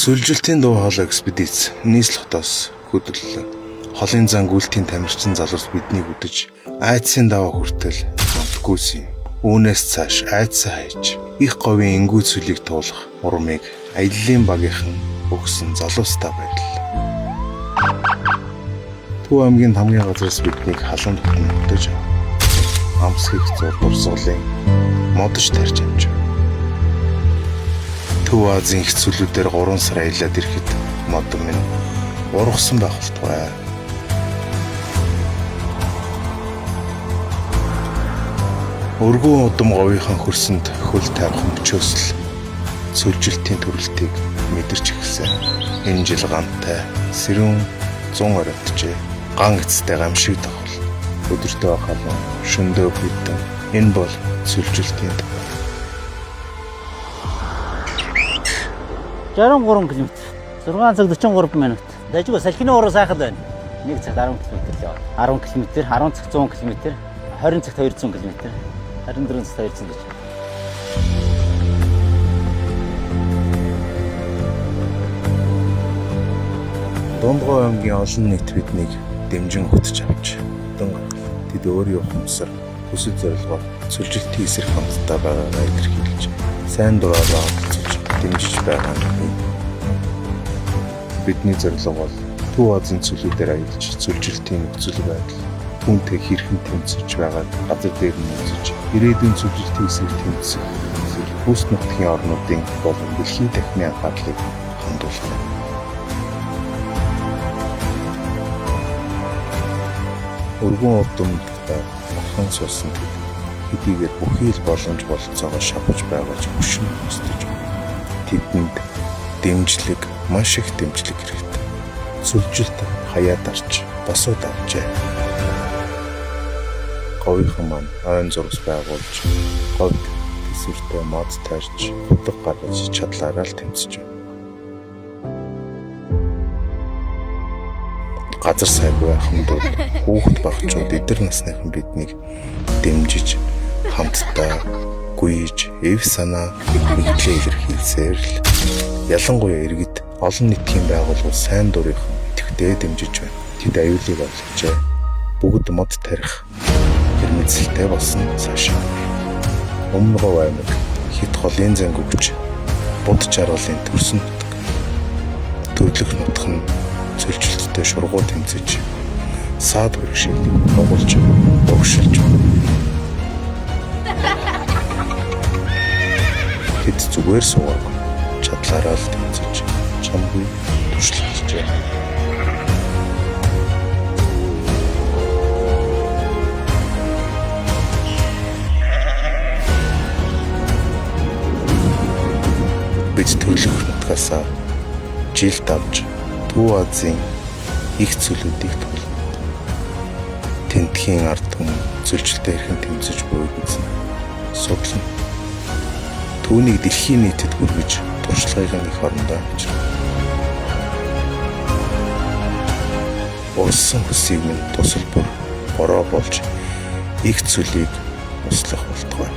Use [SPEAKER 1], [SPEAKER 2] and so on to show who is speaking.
[SPEAKER 1] Сүлжилтийн дуу хоолой экспедиц нийслэхтоос хөдөллөө. Холын зан гүйлтийн тамирчин залуус биднийг үдэж айдсын даваа хүртэл модгүйсэн. Үүнээс цааш айдсаа хайж их говийн энгүү цөлийг туулах урмыг аяллаа багийнхан өгсөн залуустаа баярлалаа. Төв аймгийн хамгийн газраас биднийг халуун дотн үдэж амсхийг зур дурсгалын модж тарьж амжив. Төв Азийн их цөлүүдээр 3 сар аялаад ирэхэд мод минь ургасан байх болтугай. Өргөн удам говийнхан хөрсөнд хөл тавих мөчөөс л сүлжилтийн төрөлтийг мэдэрч эхэлсэн. Энэ жил гантай сэрүүн 100 оройтжээ. Ган эцтэй гамшиг давхал. Өдөртөө халуун, шөндөө битэн. Энэ бол сүлжилтийн төв.
[SPEAKER 2] 63 км. 6 цаг 43 минут. Дажгүй салхины уруу сайхан байна. 1 цаг 10 км л яваа. 10 км, 10 цаг 100 км, 20 цагт 200 км, 24 цагт 200 гэж.
[SPEAKER 1] Дундгой аймгийн олон нийт биднийг дэмжин хөтж авч тэд өөрийн ухамсар хүсэл зорилгоор сүлжилтийн эсрэг хамтдаа байгаагаа илэрхийлж сайн дураараа олцож дэмжиж байгаа юм. Бидний зорилго бол Төв Азийн цөлүүдээр аялж сүлжилтийн нөхцөл байдал түүнтэй хэрхэн тэмцэж байгааг газар дээр нь үзэж ирээдүйн сүлжилтийн эсрэг тэмцэх бүс нутгийн орнуудын болон дэлхийн дахины анхаарлыг хандуулна. Өргөн удамдаа орхон суусан хэдийгээр бүхий л боломж бололцоогоо шавхаж байгаа ч хөшин өстөж тэдэнд дэмжлэг маш их дэмжлэг хэрэгтэй. Сүлжилт хаяад арч босоод авчээ. Говийнхан маань ойн зурс байгуулж говьд тэсвэртэй мод тарьж утга гаргаж чадлаараа л тэмцэж байна. Газар сайгүй ахын бол хүүхэд багчууд эдэр насныхан биднийг дэмжиж хамтдаа гүйж эв санаа нэгтлээ илэрхийлсээр л ялангуяа иргэд олон нийтийн байгууллагууд сайн дурынхан идэвхтэй дэмжиж байна. Тэд аюулыг олгожээ. Бүгд мод тарих хэрмэцэлтэй болсон цаашаа. Өмнө Говь аймаг хит холын занг өгч буд жаргалын төрсөн нутаг. Төрлөх нутх нь сүлжилттэй шургуу тэмцэж саад бэрхшээлийг нугуулж өгшилж байна. Тэд зүгээр суугаад чадлаараа л тэмцэж чамгүй туршилтжээ. Бид төрлөх нутгасаа жилд авч Төв Азийн их цөлүүдийг тулна. Тентхийн ард түмэн сүлжилттэй хэрхэн тэмцэж буйг үзэн судлана. Түүнийг дэлхийн нийтэд хүргэж туршлагын их орондоо авчирна. Урсан хүсийг минь тусал бүр бороо болж их цөлийг услах болтугай.